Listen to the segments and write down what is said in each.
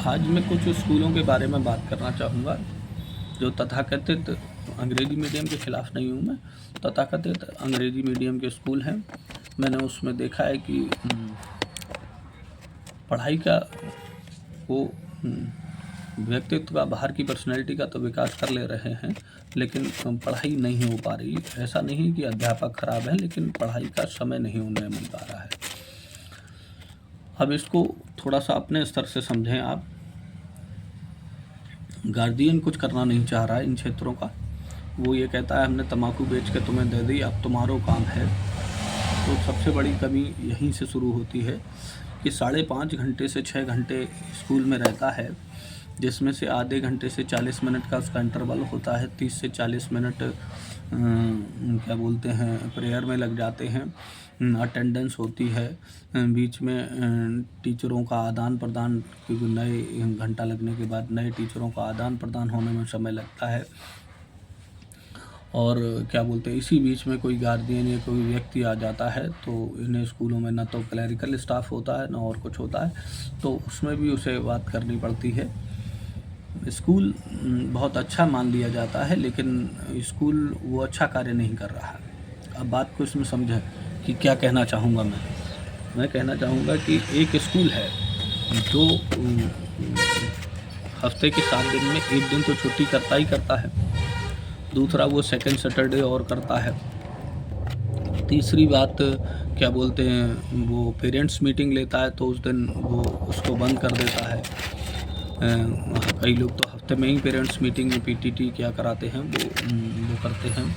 आज मैं कुछ स्कूलों के बारे में बात करना चाहूँगा जो तथाकथित अंग्रेज़ी मीडियम के ख़िलाफ़ नहीं हूँ मैं। तथाकथित अंग्रेज़ी मीडियम के स्कूल हैं, मैंने उसमें देखा है कि पढ़ाई का वो व्यक्तित्व का, बाहर की पर्सनैलिटी का तो विकास कर ले रहे हैं, लेकिन पढ़ाई नहीं हो पा रही। ऐसा नहीं कि अध्यापक ख़राब हैं, लेकिन पढ़ाई का समय नहीं उन्हें मिल पा रहा है। अब इसको थोड़ा-सा अपने स्तर से समझें आप। गार्जियन कुछ करना नहीं चाह रहा है इन क्षेत्रों का। वो ये कहता है हमने तम्बाकू बेच के तुम्हें दे दी, अब तुम्हारा काम है। तो सबसे बड़ी कमी यहीं से शुरू होती है कि 5.5 घंटे से 6 घंटे स्कूल में रहता है, जिसमें से आधे घंटे से 40 मिनट का उसका इंटरवल होता है। 30 से 40 मिनट क्या बोलते हैं, प्रेयर में लग जाते हैं। अटेंडेंस होती है, बीच में टीचरों का आदान प्रदान, क्योंकि नए घंटा लगने के बाद नए टीचरों का आदान प्रदान होने में समय लगता है। और क्या बोलते हैं, इसी बीच में कोई गार्जियन या कोई व्यक्ति आ जाता है, तो इन्हें स्कूलों में ना तो क्लरिकल स्टाफ होता है ना और कुछ होता है, तो उसमें भी उसे बात करनी पड़ती है। स्कूल बहुत अच्छा मान लिया जाता है, लेकिन स्कूल वो अच्छा कार्य नहीं कर रहा है। अब बात को इसमें समझें कि क्या कहना चाहूँगा मैं कहना चाहूँगा कि एक स्कूल है जो हफ्ते के 7 दिन में 1 दिन तो छुट्टी करता ही करता है। दूसरा, वो सेकंड सैटरडे और करता है। तीसरी बात, क्या बोलते हैं, वो पेरेंट्स मीटिंग लेता है तो उस दिन वो उसको बंद कर देता है। कई लोग तो हफ्ते में ही पेरेंट्स मीटिंग में पीटीटी क्या कराते हैं वो करते हैं।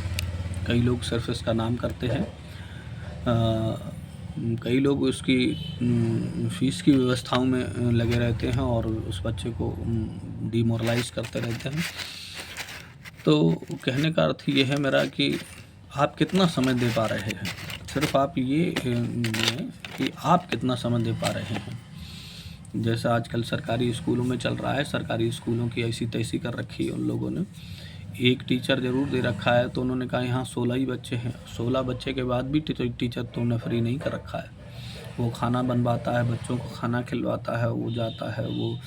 कई लोग सिर्फ इसका नाम करते हैं। कई लोग उसकी फ़ीस की व्यवस्थाओं में लगे रहते हैं और उस बच्चे को डिमोरलाइज़ करते रहते हैं। तो कहने का अर्थ ये है मेरा कि आप कितना समय दे पा रहे हैं। सिर्फ आप ये कि आप कितना समय दे पा रहे हैं। जैसा आजकल सरकारी स्कूलों में चल रहा है, सरकारी स्कूलों की ऐसी तैसी कर रखी है उन लोगों ने। एक टीचर ज़रूर दे रखा है, तो उन्होंने कहा यहाँ 16 ही बच्चे हैं। 16 बच्चे के बाद भी टीचर तो उन्हें फ्री नहीं कर रखा है। वो खाना बनवाता है, बच्चों को खाना खिलवाता है, वो जाता है, वो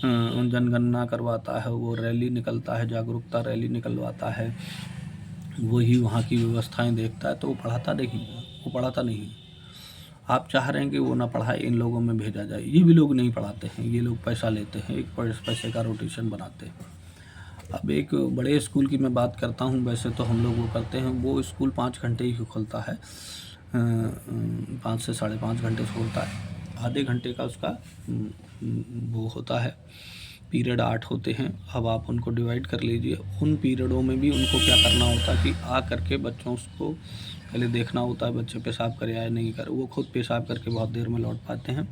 जनगणना करवाता है, वो रैली निकलता है, जागरूकता रैली निकलवाता है, वही वहाँ की व्यवस्थाएं देखता है, तो वो पढ़ाता नहीं। आप चाह रहे हैं कि वो ना पढ़ाए, इन लोगों में भेजा जाए। ये भी लोग नहीं पढ़ाते हैं, ये लोग पैसा लेते हैं, एक पैसे का रोटेशन बनाते हैं। अब एक बड़े स्कूल की मैं बात करता हूँ, वैसे तो हम लोग वो करते हैं, वो स्कूल 5 घंटे ही खुलता है, 5 से 5.5 घंटे खोलता है। आधे घंटे का उसका वो होता है, पीरियड 8 होते हैं। अब आप उनको डिवाइड कर लीजिए। उन पीरियडों में भी उनको क्या करना होता है कि आ करके बच्चों को पहले देखना होता है, बच्चे पेशाब करे आए नहीं करे। वो खुद पेशाब करके बहुत देर में लौट पाते हैं,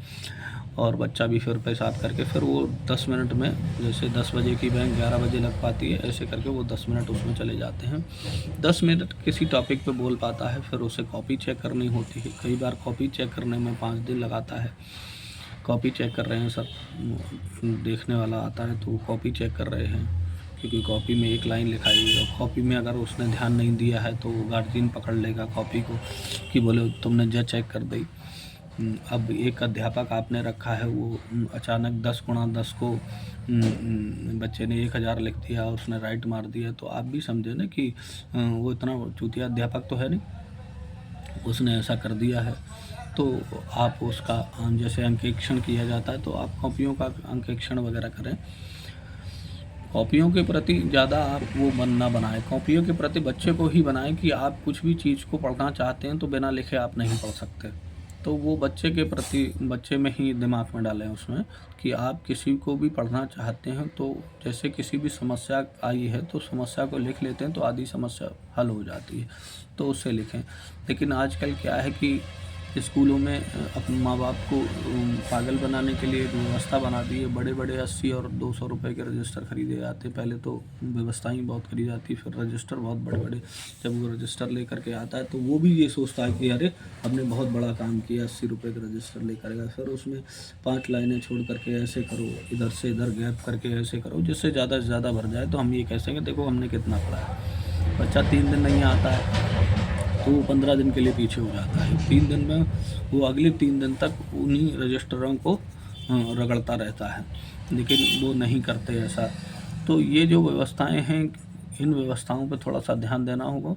और बच्चा भी फिर पेशाब करके फिर वो 10 मिनट में, जैसे 10 बजे की बैंक 11 बजे लग पाती है, ऐसे करके वो 10 मिनट उसमें चले जाते हैं। 10 मिनट किसी टॉपिक पे बोल पाता है, फिर उसे कॉपी चेक करनी होती है। कई बार कॉपी चेक करने में 5 दिन लगाता है। कॉपी चेक कर रहे हैं सर, देखने वाला आता है तो वो कॉपी चेक कर रहे हैं, क्योंकि कॉपी में एक लाइन लिखाई है, और कॉपी में अगर उसने ध्यान नहीं दिया है तो गार्जियन पकड़ लेगा कॉपी को कि बोले तुमने जो चेक कर दी। अब एक अध्यापक आपने रखा है, वो अचानक 10 गुणा 10 को बच्चे ने 1000 लिख दिया और उसने राइट मार दिया, तो आप भी समझे ना कि वो इतना चूतिया अध्यापक तो है नहीं, उसने ऐसा कर दिया है। तो आप उसका जैसे अंकेक्षण किया जाता है, तो आप कॉपियों का अंकेक्षण वगैरह करें। कॉपियों के प्रति ज़्यादा आप वो ना बनाएं, कॉपियों के प्रति बच्चे को ही बनाएं कि आप कुछ भी चीज़ को पढ़ना चाहते हैं तो बिना लिखे आप नहीं पढ़ सकते। तो वो बच्चे के प्रति बच्चे में ही दिमाग में डालें उसमें कि आप किसी को भी पढ़ना चाहते हैं, तो जैसे किसी भी समस्या आई है तो समस्या को लिख लेते हैं तो आधी समस्या हल हो जाती है, तो उससे लिखें। लेकिन आजकल क्या है कि स्कूलों में अपने माँ बाप को पागल बनाने के लिए एक व्यवस्था बना दी है। बड़े बड़े 80 और 200 रुपये के रजिस्टर खरीदे जाते हैं। पहले तो व्यवस्था ही बहुत करी जाती, फिर रजिस्टर बहुत बड़े बड़े। जब वो रजिस्टर लेकर के आता है तो वो भी ये सोचता है कि अरे हमने बहुत बड़ा काम किया, 80 रुपये का रजिस्टर लेकर गया। फिर उसमें 5 लाइनें छोड़ करके ऐसे करो, इधर से इधर गैप करके ऐसे करो, जिससे ज़्यादा से ज़्यादा भर जाए। तो हम ये कह सकेंगे देखो हमने कितना पढ़ा है। बच्चा 3 दिन नहीं आता है तो वो 15 दिन के लिए पीछे हो जाता है। 3 दिन में वो अगले 3 दिन तक उन्हीं रजिस्टरों को रगड़ता रहता है, लेकिन वो नहीं करते ऐसा। तो ये जो व्यवस्थाएं हैं, इन व्यवस्थाओं पे थोड़ा-सा ध्यान देना होगा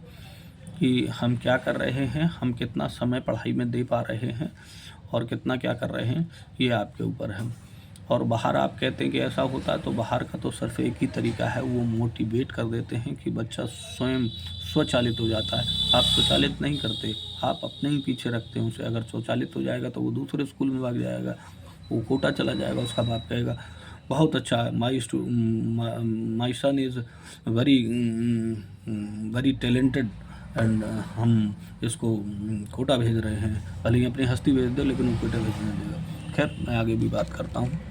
कि हम क्या कर रहे हैं, हम कितना समय पढ़ाई में दे पा रहे हैं और कितना क्या कर रहे हैं, ये आपके ऊपर है। और बाहर आप कहते हैं कि ऐसा होता है, तो बाहर का तो सिर्फ एक ही तरीका है, वो मोटिवेट कर देते हैं कि बच्चा स्वयं स्वचालित हो जाता है। आप स्वचालित नहीं करते, आप अपने ही पीछे रखते हैं उसे। अगर स्वचालित हो जाएगा तो वो दूसरे स्कूल में भाग जाएगा, वो कोटा चला जाएगा, उसका बाप कहेगा बहुत अच्छा है, my son is very very talented and हम इसको कोटा भेज रहे हैं। भले ही अपनी हस्ती भेज दो, लेकिन वो कोटा भेजने देगा। खैर, मैं आगे भी बात करता हूँ।